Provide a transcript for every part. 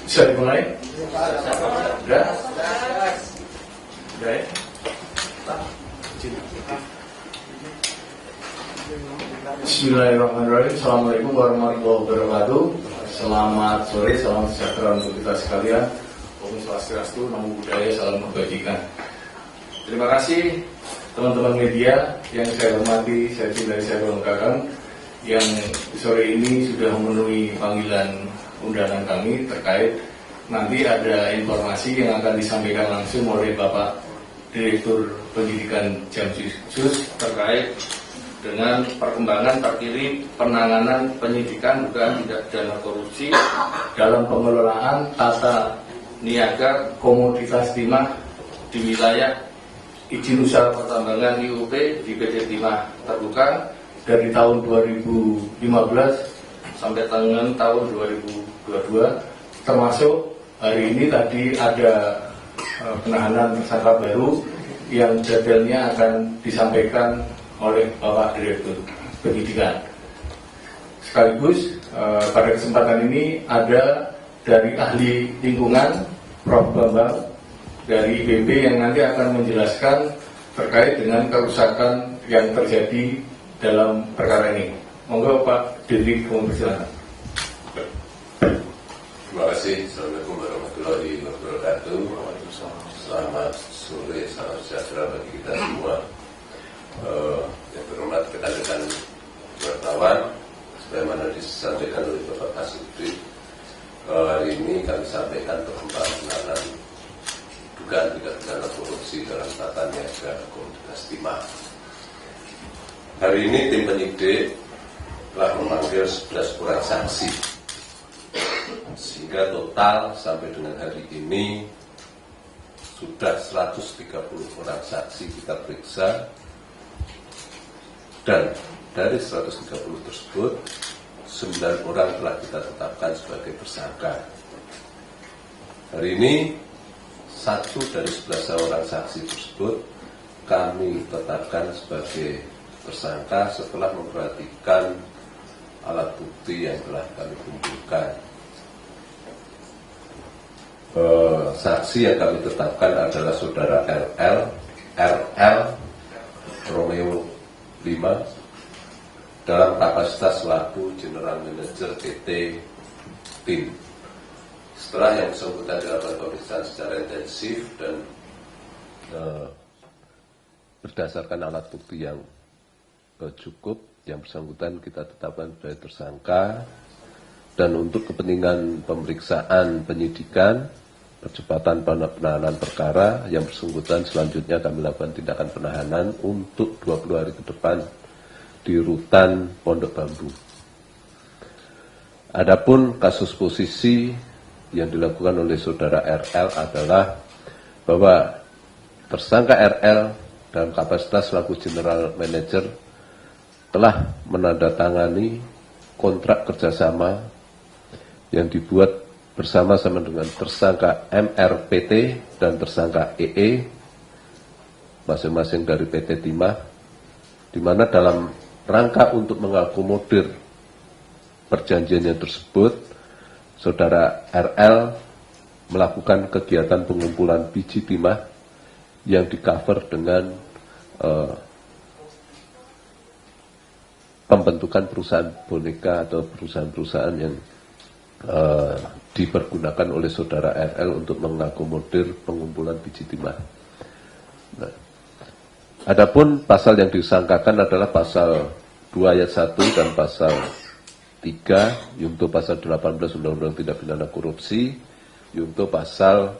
Bisa dimulai? Sudah? Sudah ya? Bismillahirrahmanirrahim. Assalamualaikum warahmatullahi wabarakatuh. Selamat sore, salam sejahtera untuk kita sekalian. Om Swastiastu, Namo Buddhaya, salam kebajikan. Terima kasih teman-teman media yang saya hormati, saya cintai, saya banggakan, yang sore ini sudah memenuhi panggilan undangan kami terkait nanti ada informasi yang akan disampaikan langsung oleh Bapak Direktur Pendidikan Jamsus terkait dengan perkembangan terkini penanganan penyidikan dugaan tindak pidana korupsi dalam pengelolaan tata niaga komoditas timah di wilayah izin usaha pertambangan IUP di PT Timah Terbuka dari tahun 2015 sampai dengan tahun 2022, termasuk hari ini tadi ada penahanan tersangka baru yang detailnya akan disampaikan oleh Bapak Direktur Pendidikan. Sekaligus pada kesempatan ini ada dari ahli lingkungan Prof. Bambang dari IPB yang nanti akan menjelaskan terkait dengan kerusakan yang terjadi dalam perkara ini. Monggo Pak Dirdik, mohon persilakan. Terima kasih. Assalamualaikum warahmatullahi wabarakatuh. Selamat sore, salam sejahtera bagi kita semua. Yang terhormat rekan-rekan wartawan, sebagaimana disampaikan oleh Bapak Kasubdit, hari ini kami sampaikan tentang penanganan dugaan tindak pidana korupsi dalam tata niaga komoditas timah. Hari ini tim penyidik telah memanggil 11 orang saksi, sehingga total sampai dengan hari ini sudah 130 orang saksi kita periksa, dan dari 130 tersebut 9 orang telah kita tetapkan sebagai tersangka. Hari ini 1 dari 11 orang saksi tersebut kami tetapkan sebagai tersangka setelah memperhatikan alat bukti yang telah kami kumpulkan. Saksi yang kami tetapkan adalah saudara RL Romeo 5 dalam kapasitas selaku General Manager PT PIN. Setelah yang bersangkutan dilakukan pemeriksaan secara intensif dan berdasarkan alat bukti yang cukup, yang bersangkutan kita tetapkan sebagai tersangka, dan untuk kepentingan pemeriksaan penyidikan, percepatan penahanan perkara, yang bersangkutan selanjutnya kami lakukan tindakan penahanan untuk 20 hari ke depan di rutan Pondok Bambu. Adapun kasus posisi yang dilakukan oleh saudara RL adalah bahwa tersangka RL dalam kapasitas selaku General Manager telah menandatangani kontrak kerjasama yang dibuat bersama-sama dengan tersangka MRPT dan tersangka EE, masing-masing dari PT Timah, di mana dalam rangka untuk mengakomodir perjanjiannya tersebut, saudara RL melakukan kegiatan pengumpulan biji timah yang di-cover dengan pembentukan perusahaan boneka atau perusahaan-perusahaan yang dipergunakan oleh saudara RL untuk mengakomodir pengumpulan biji timah. Nah, adapun pasal yang disangkakan adalah pasal 2 ayat 1 dan pasal 3 yaitu pasal 18 Undang-Undang Tindak Pidana Korupsi, yaitu pasal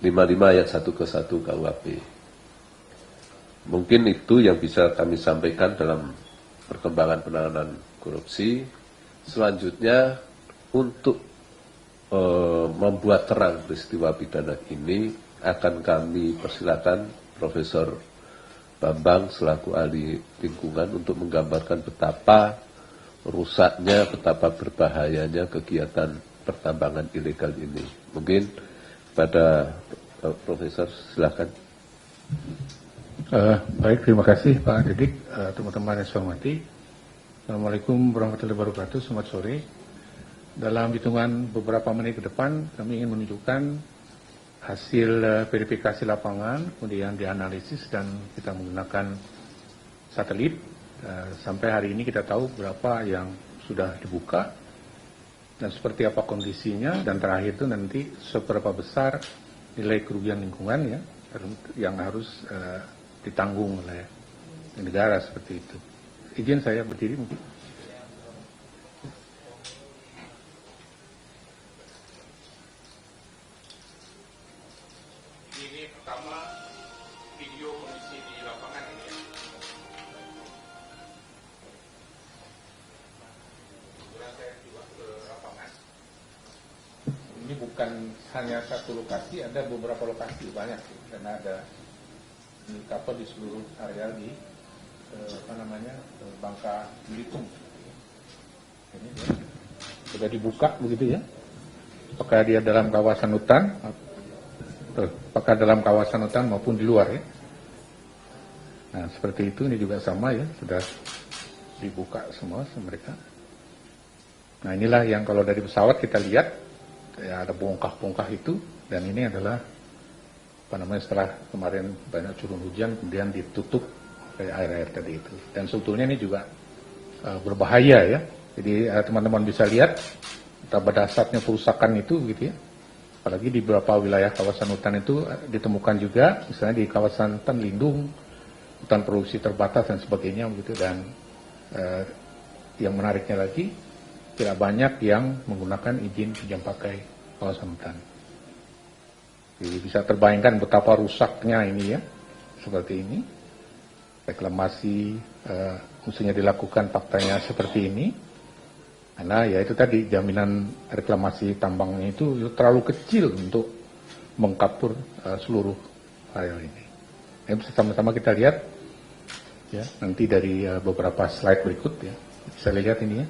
55 ayat 1 ke 1 KUHP. Mungkin itu yang bisa kami sampaikan dalam perkembangan penanganan korupsi. Selanjutnya, untuk membuat terang peristiwa pidana ini akan kami persilakan Profesor Bambang selaku ahli lingkungan untuk menggambarkan betapa rusaknya, betapa berbahayanya kegiatan pertambangan ilegal ini. Mungkin pada Profesor silakan. Baik, terima kasih Pak Didik, teman-teman yang saya hormati. Assalamualaikum warahmatullahi wabarakatuh, selamat sore. Dalam hitungan beberapa menit ke depan, kami ingin menunjukkan hasil verifikasi lapangan, kemudian dianalisis dan kita menggunakan satelit. Sampai hari ini kita tahu berapa yang sudah dibuka dan seperti apa kondisinya, dan terakhir itu nanti seberapa besar nilai kerugian lingkungan ya yang harus ditanggung oleh negara seperti itu. Izin saya berdiri mungkin. Ini pertama video kondisi di lapangan ini ya. Kemudian saya juga ke lapangan. Ini bukan hanya satu lokasi, ada beberapa lokasi banyak karena ada di kapal di seluruh area di Bangka Belitung. Ini sudah dibuka begitu ya. Apakah dia dalam kawasan hutan? Apakah dalam kawasan hutan maupun di luar ya. Nah seperti itu, ini juga sama ya, sudah dibuka semua mereka. Nah inilah yang kalau dari pesawat kita lihat ya, ada bongkah-bongkah itu, dan ini adalah setelah kemarin banyak turun hujan kemudian ditutup kayak air-air tadi itu. Dan sebetulnya ini juga berbahaya ya. Jadi teman-teman bisa lihat betapa dahsyatnya kerusakan itu gitu ya. Apalagi di beberapa wilayah kawasan hutan itu ditemukan juga, misalnya di kawasan hutan lindung, hutan produksi terbatas dan sebagainya begitu. Dan yang menariknya lagi, tidak banyak yang menggunakan izin pinjam pakai kawasan hutan. Jadi bisa terbayangkan betapa rusaknya ini ya, seperti ini. Reklamasi mestinya dilakukan faktanya seperti ini. Karena ya itu tadi, jaminan reklamasi tambangnya itu terlalu kecil untuk mengkapur seluruh area ini. Ini bisa sama-sama kita lihat ya, nanti dari beberapa slide berikut ya. Bisa lihat ini ya.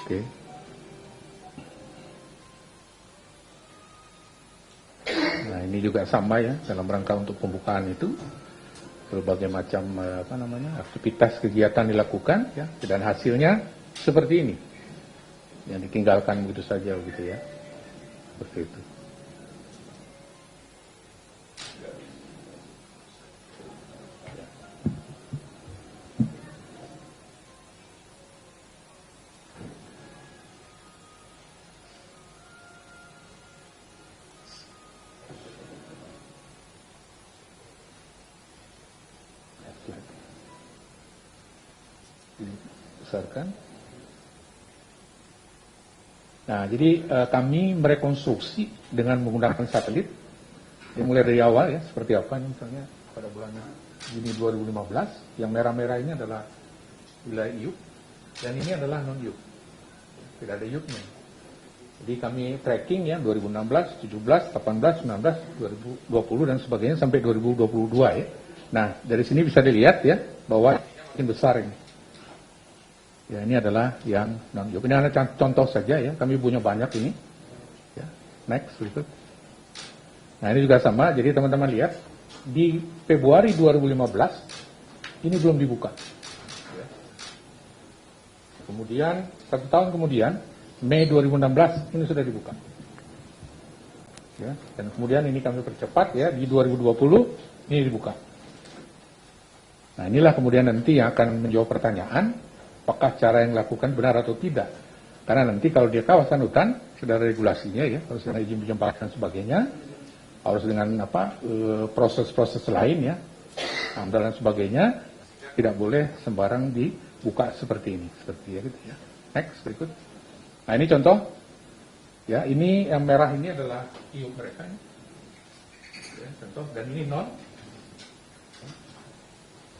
Oke. Nah ini juga sama ya, dalam rangka untuk pembukaan itu berbagai macam aktivitas kegiatan dilakukan ya, dan hasilnya seperti ini yang ditinggalkan begitu saja begitu ya, seperti itu. Dibesarkan. Nah, jadi kami merekonstruksi dengan menggunakan satelit yang mulai dari awal ya, seperti apa ini misalnya pada bulan Juni 2015, yang merah-merah ini adalah wilayah IUP dan ini adalah non IUP, tidak ada IUP-nya. Jadi kami tracking ya 2016, 17, 18, 19, 2020 dan sebagainya sampai 2022 ya. Nah, dari sini bisa dilihat ya bahwa makin besar ini. Ya, ini adalah yang non-IUP. Ini hanya contoh saja ya, kami punya banyak ini. Ya, next berikut. Nah, ini juga sama, jadi teman-teman lihat, di Februari 2015, ini belum dibuka. Ya. Kemudian, 1 tahun kemudian, Mei 2016, ini sudah dibuka. Ya, dan kemudian ini kami percepat ya, di 2020, ini dibuka. Nah, inilah kemudian nanti yang akan menjawab pertanyaan, apakah cara yang dilakukan benar atau tidak. Karena nanti kalau di kawasan hutan, sudah ada regulasinya ya, harus ada izin pinjam pakai dan sebagainya, harus dengan proses-proses lain ya, dan sebagainya, tidak boleh sembarang dibuka seperti ini. Seperti ya, gitu ya. Next, berikut. Nah, ini contoh. Ya, ini yang merah ini adalah IUP mereka. Ya. ya, contoh, dan ini nol.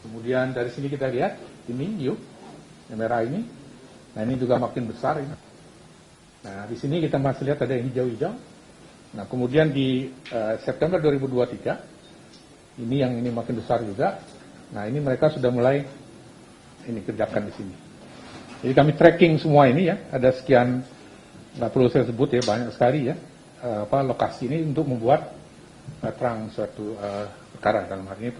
Kemudian dari sini kita lihat ini yuk, yang merah ini. Nah ini juga makin besar ini. Nah di sini kita masih lihat ada yang hijau-hijau. Nah kemudian di September 2023 ini yang ini makin besar juga. Nah ini mereka sudah mulai ini kerjakan di sini. Jadi kami tracking semua ini ya. Ada sekian, nggak perlu saya sebut ya, banyak sekali ya lokasi ini untuk membuat terang suatu perkara, dalam hal ini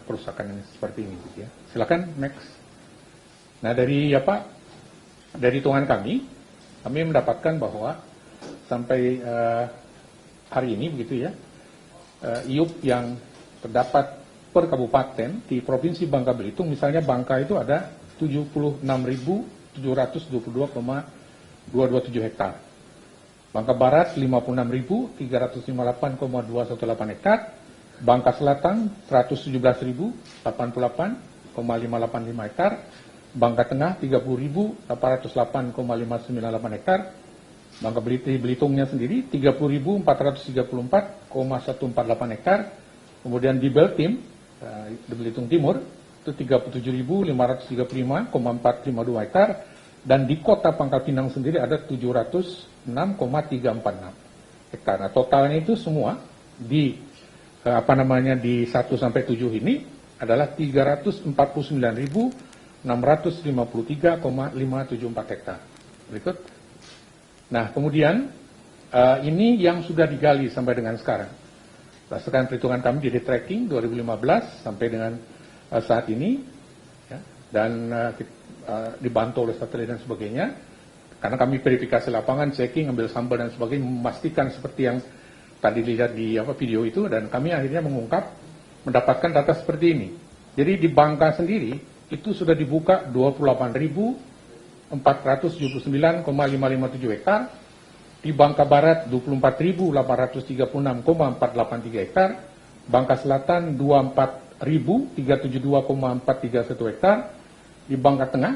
perusakan yang seperti ini gitu ya. Silakan next. Nah dari hitungan kami mendapatkan bahwa sampai hari ini begitu ya, IUP yang terdapat per kabupaten di Provinsi Bangka Belitung, misalnya Bangka itu ada 76.722,227 hektar. Bangka Barat 56.358,218 hektar. Bangka Selatan 117.088,585 hektar. Bangka Tengah 30.808,598 hektar. Bangka Belitungnya sendiri 30.434,148 hektar. Kemudian di Beltim, di Belitung Timur itu 37.535,452 hektar. Dan di Kota Pangkal Pinang sendiri ada 706,346 hektar. Nah, totalnya itu semua di di 1 sampai 7 ini adalah 349.653,574 hektar. Berikut. Nah, kemudian ini yang sudah digali sampai dengan sekarang. Berdasarkan perhitungan kami di tracking 2015 sampai dengan saat ini, ya, dan dibantu oleh satelit dan sebagainya, karena kami verifikasi lapangan, checking, ambil sampel dan sebagainya, memastikan seperti yang tadi dilihat di video itu, dan kami akhirnya mendapatkan data seperti ini. Jadi di Bangka sendiri itu sudah dibuka 28.479,557 hektar, di Bangka Barat 24.836,483 hektar, Bangka Selatan 24.372,431 hektar, di Bangka Tengah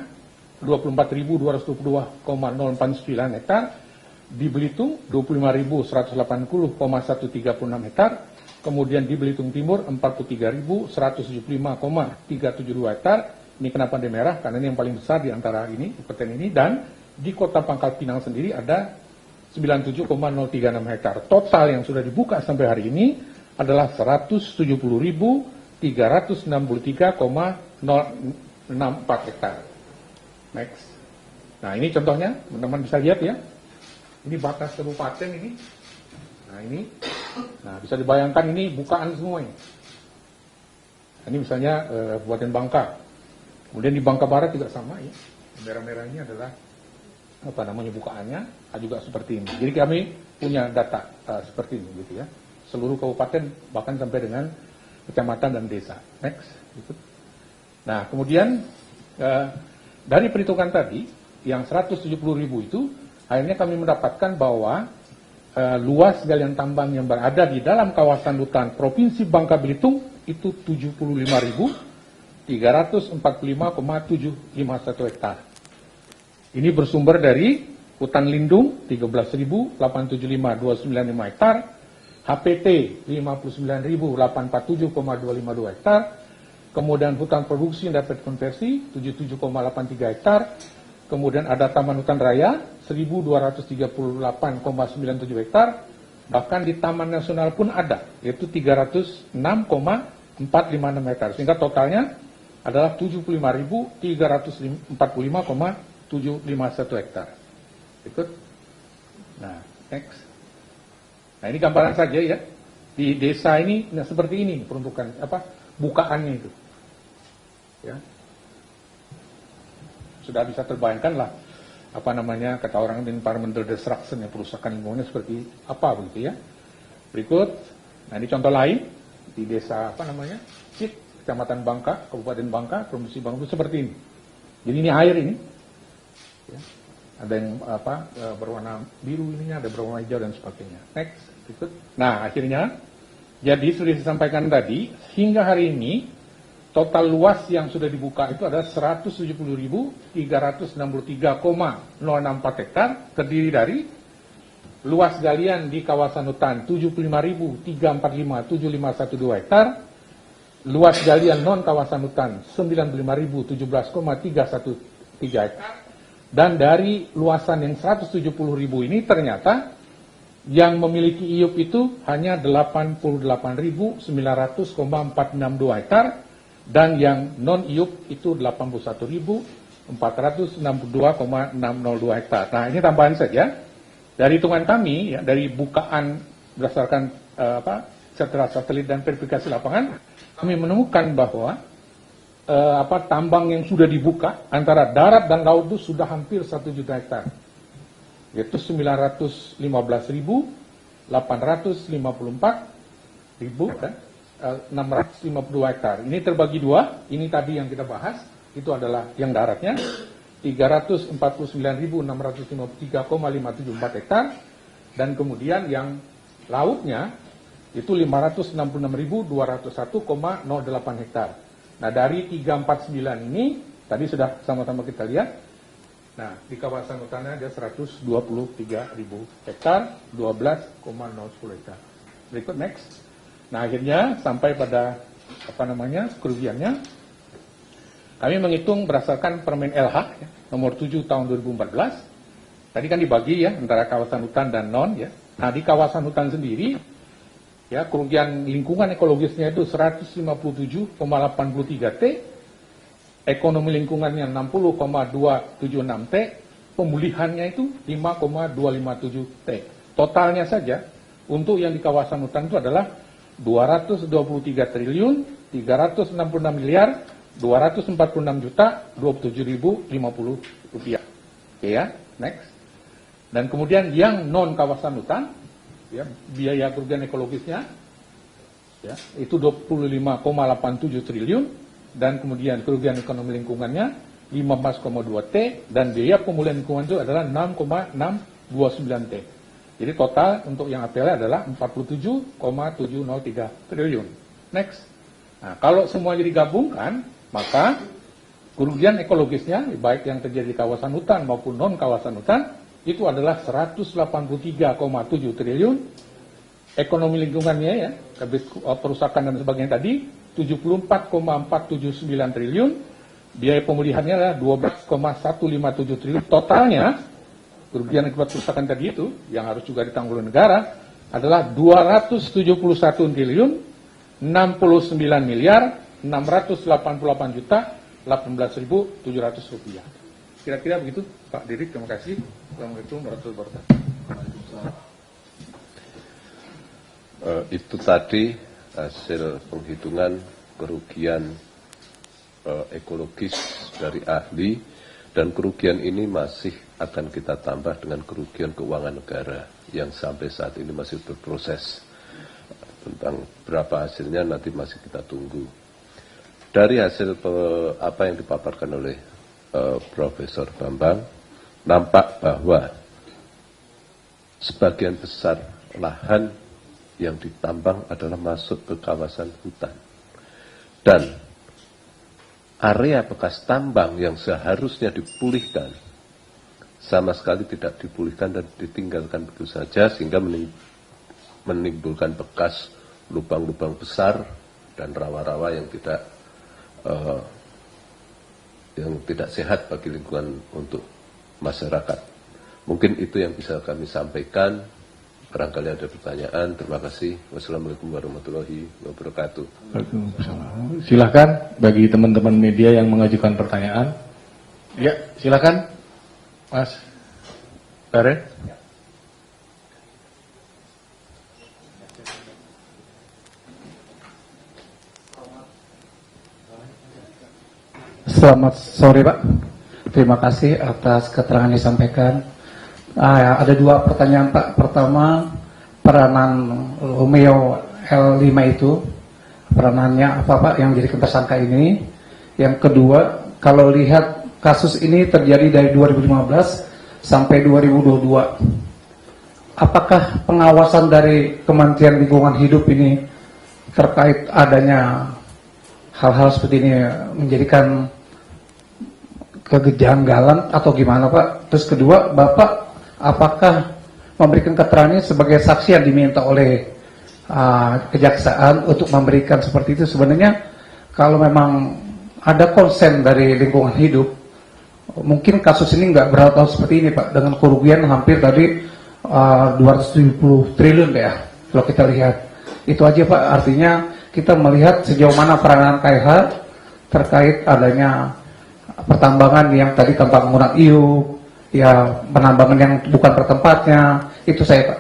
24.222,049 hektar, di Belitung 25.180,136 hektar, kemudian di Belitung Timur 43.175,372 hektar. Ini kenapa di merah? Karena ini yang paling besar di antara ini, kabupaten ini. Dan di Kota Pangkal Pinang sendiri ada 97,036 hektar. Total yang sudah dibuka sampai hari ini adalah 170.363,064 hektar. Next. Nah ini contohnya, teman-teman bisa lihat ya. Ini batas kabupaten ini. Nah ini, nah bisa dibayangkan ini bukaan semua ini. Ini misalnya Kabupaten Bangka. Kemudian di Bangka Barat juga sama ya. Merah-merah ini adalah bukaannya juga seperti ini. Jadi kami punya data seperti ini gitu ya. Seluruh kabupaten bahkan sampai dengan kecamatan dan desa. Next. Gitu. Nah kemudian dari perhitungan tadi yang 170.000 itu akhirnya kami mendapatkan bahwa luas galian tambang yang berada di dalam kawasan hutan Provinsi Bangka Belitung itu 75.345,751 hektar. Ini bersumber dari hutan lindung 13.875,295 hektar, HPT 59.847,252 hektar, kemudian hutan produksi yang dapat konversi 77,83 hektar, kemudian ada taman hutan raya 1.238,97 hektar, bahkan di Taman Nasional pun ada, yaitu 306,456 hektar, sehingga totalnya adalah 75.345,751 hektar. Ikut. Nah, next. Nah, ini gambaran saja ya. Di desa ini nah, seperti ini peruntukan bukaannya itu. Ya. Sudah bisa terbayangkan lah kata orang environmental destruction, ya, perusakan lingkungannya seperti apa begitu ya. Berikut. Nah, ini contoh lain di desa Cik, Kecamatan Bangka, Kabupaten Bangka, Provinsi Bangka seperti ini. Jadi ini air ini. Ya. Ada yang berwarna biru ininya, ada berwarna hijau dan sebagainya. Next, berikut. Nah, akhirnya jadi sudah disampaikan tadi, hingga hari ini total luas yang sudah dibuka itu adalah 170.363,064 hektar, terdiri dari luas galian di kawasan hutan 75.345,7512 hektar, luas galian non kawasan hutan 95.017,313 hektar, dan dari luasan yang 170.000 ini ternyata yang memiliki IUP itu hanya 88.900,462 hektar, dan yang non IUP itu 81.462,602 hektar. Nah, ini tambahan saja. Dari hitungan kami, ya, dari bukaan berdasarkan setelah satelit dan verifikasi lapangan, kami menemukan bahwa tambang yang sudah dibuka antara darat dan laut itu sudah hampir 1 juta hektar, yaitu 915.854.652 hektar. Ini terbagi dua. Ini tadi yang kita bahas, itu adalah yang daratnya 349.653,574 hektar, dan kemudian yang lautnya itu 566.201,08 hektar. Nah, dari 349 ini tadi sudah sama-sama kita lihat. Nah, di kawasan hutannya ada 123.000 hektar, 12,010 hektar. Berikut next. Nah, akhirnya sampai pada kerugiannya. Kami menghitung berdasarkan Permen LH ya, nomor 7 tahun 2014. Tadi kan dibagi ya antara kawasan hutan dan non ya. Nah, di kawasan hutan sendiri ya, kerugian lingkungan ekologisnya itu 157,83 T, ekonomi lingkungannya 60,276 T, pemulihannya itu 5,257 T. Totalnya saja untuk yang di kawasan hutan itu adalah 223.336.246.027.050 rupiah. Oke ya, next. Dan kemudian yang non kawasan hutan, ya, biaya kerugian ekologisnya ya, itu 25,87 triliun, dan kemudian kerugian ekonomi lingkungannya 15,2 T, dan biaya pemulihan lingkungan itu adalah 6,629 T. Jadi total untuk yang APL adalah 47,703 triliun. Next. Nah, kalau semuanya digabungkan, maka kerugian ekologisnya baik yang terjadi di kawasan hutan maupun non kawasan hutan itu adalah 183,7 triliun. Ekonomi lingkungannya ya, habis perusakan dan sebagainya tadi 74,479 triliun. Biaya pemulihannya adalah 12,157 triliun. Totalnya kerugian akibat perusakan tadi itu yang harus juga ditanggung oleh negara adalah 271 triliun 69 miliar 688 juta 18.700 rupiah. Kira-kira begitu Pak Didik, terima kasih. Assalamualaikum warahmatullahi wabarakatuh. Itu tadi hasil penghitungan kerugian ekologis dari ahli, dan kerugian ini masih akan kita tambah dengan kerugian keuangan negara yang sampai saat ini masih berproses. Tentang berapa hasilnya nanti masih kita tunggu. Dari hasil apa yang dipaparkan oleh Profesor Bambang, nampak bahwa sebagian besar lahan yang ditambang adalah masuk ke kawasan hutan. Dan area bekas tambang yang seharusnya dipulihkan sama sekali tidak dipulihkan dan ditinggalkan begitu saja, sehingga menimbulkan bekas lubang-lubang besar dan rawa-rawa yang tidak sehat bagi lingkungan untuk masyarakat. Mungkin itu yang bisa kami sampaikan. Barangkali ada pertanyaan. Terima kasih. Wassalamualaikum warahmatullahi wabarakatuh. Silakan bagi teman-teman media yang mengajukan pertanyaan. Ya, silakan, Mas Karen. Selamat sore Pak, terima kasih atas keterangan yang disampaikan. Ada dua pertanyaan Pak. Pertama, peranan Romeo L5 itu, peranannya apa Pak yang jadi tersangka ini? Yang kedua, kalau lihat kasus ini terjadi dari 2015 sampai 2022, apakah pengawasan dari Kementerian Lingkungan Hidup ini terkait adanya hal-hal seperti ini menjadikan kejanggalan atau gimana Pak? Terus kedua, Bapak apakah memberikan keterangan sebagai saksi yang diminta oleh kejaksaan untuk memberikan seperti itu. Sebenarnya kalau memang ada konsen dari lingkungan hidup, mungkin kasus ini nggak berat seperti ini Pak, dengan kerugian hampir tadi 270 triliun ya, kalau kita lihat. Itu aja Pak, artinya kita melihat sejauh mana peranan KH terkait adanya pertambangan yang tadi tanpa menggunakan IU, ya penambangan yang bukan bertempatnya, itu saya Pak.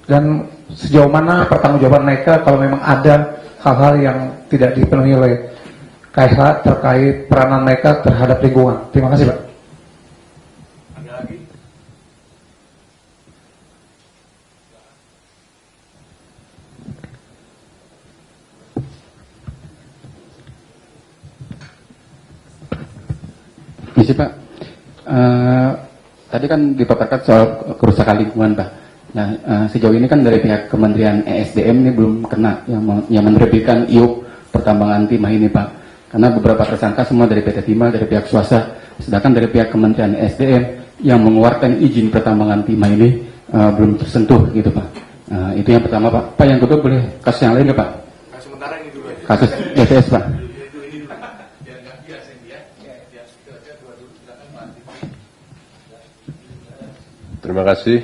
Dan sejauh mana pertanggungjawaban mereka kalau memang ada hal-hal yang tidak dipenuhi oleh KH terkait peranan mereka terhadap lingkungan. Terima kasih Pak. Ada lagi? Misi Pak, tadi kan dipaparkan soal kerusakan lingkungan Pak. Nah, sejauh ini kan dari pihak Kementerian ESDM ini belum kena yang menerbitkan IUP pertambangan timah ini Pak. Karena beberapa tersangka semua dari PT Timah, dari pihak swasta, sedangkan dari pihak Kementerian ESDM yang mengeluarkan izin pertambangan timah ini belum tersentuh gitu Pak. Itu yang pertama Pak. Pak, yang kedua boleh kasus yang lain nggak Pak? Sementara ini dulu aja. Kasus DTS Pak. Terima kasih.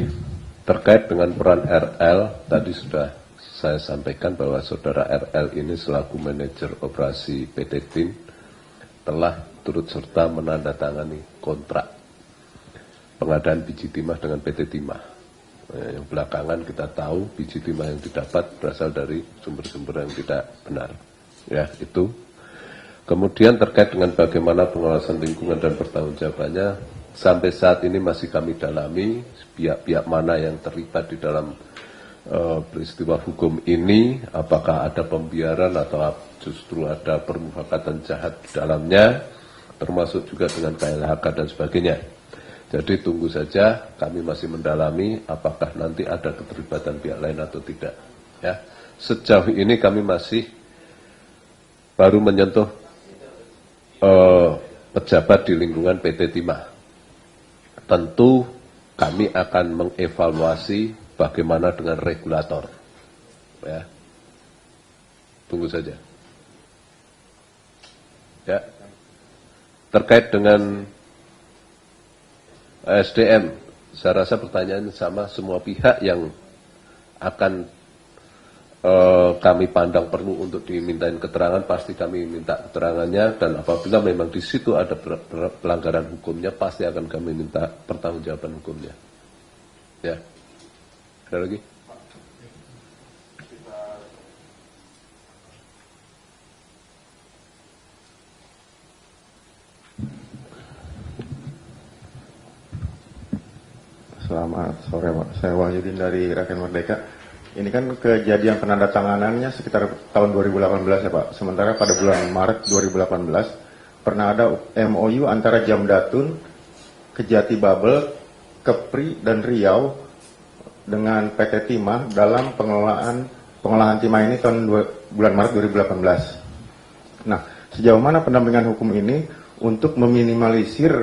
Terkait dengan peran RL, tadi sudah saya sampaikan bahwa saudara RL ini selaku manajer operasi PT TIM telah turut serta menandatangani kontrak pengadaan biji timah dengan PT Timah. Yang belakangan kita tahu biji timah yang didapat berasal dari sumber-sumber yang tidak benar. Ya, itu. Kemudian terkait dengan bagaimana pengawasan lingkungan dan pertanggungjawabannya, sampai saat ini masih kami dalami pihak-pihak mana yang terlibat di dalam peristiwa hukum ini, apakah ada pembiaran atau justru ada permufakatan jahat di dalamnya, termasuk juga dengan KLHK dan sebagainya. Jadi tunggu saja, kami masih mendalami apakah nanti ada keterlibatan pihak lain atau tidak. Ya, sejauh ini kami masih baru menyentuh pejabat di lingkungan PT Timah. Tentu kami akan mengevaluasi bagaimana dengan regulator. Ya, tunggu saja. Ya, terkait dengan SDM, saya rasa pertanyaan sama semua pihak yang akan kami pandang perlu untuk dimintain keterangan, pasti kami minta keterangannya, dan apabila memang di situ ada pelanggaran hukumnya, pasti akan kami minta pertanggungjawaban hukumnya. Ya, ada lagi? Selamat sore Pak, saya Wahyudin dari Rakyat Merdeka. Ini kan kejadian penandatanganannya sekitar tahun 2018 ya Pak. Sementara pada bulan Maret 2018 pernah ada MOU antara Jamdatun, Kejati Babel, Kepri dan Riau dengan PT Timah dalam pengolahan timah ini tahun bulan Maret 2018. Nah, sejauh mana pendampingan hukum ini untuk meminimalisir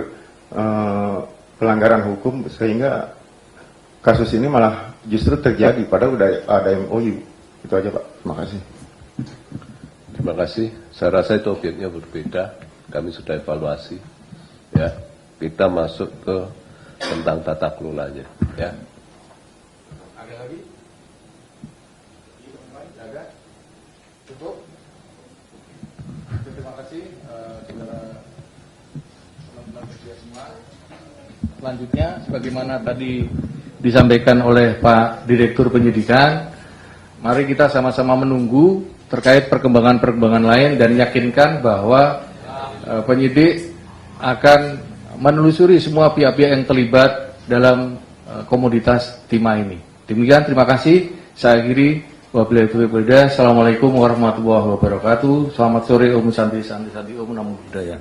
pelanggaran hukum sehingga kasus ini malah justru terjadi padahal udah ada MOU. Itu aja Pak. Terima kasih. Terima kasih. Saya rasa itu objeknya berbeda. Kami sudah evaluasi. Ya, kita masuk ke tentang tata kelolanya. Ya. Ada lagi? Ada? Cukup? Terima kasih saudara teman-teman media semua. Selanjutnya, sebagaimana tadi disampaikan oleh Pak Direktur Penyidikan, mari kita sama-sama menunggu terkait perkembangan-perkembangan lain dan yakinkan bahwa penyidik akan menelusuri semua pihak-pihak yang terlibat dalam komoditas timah ini. Demikian, terima kasih. Saya akhiri. Wabillahi taufiq wal hidayah. Assalamualaikum warahmatullahi wabarakatuh. Selamat sore, Om Santi, Santi, Om Namo Buddhaya.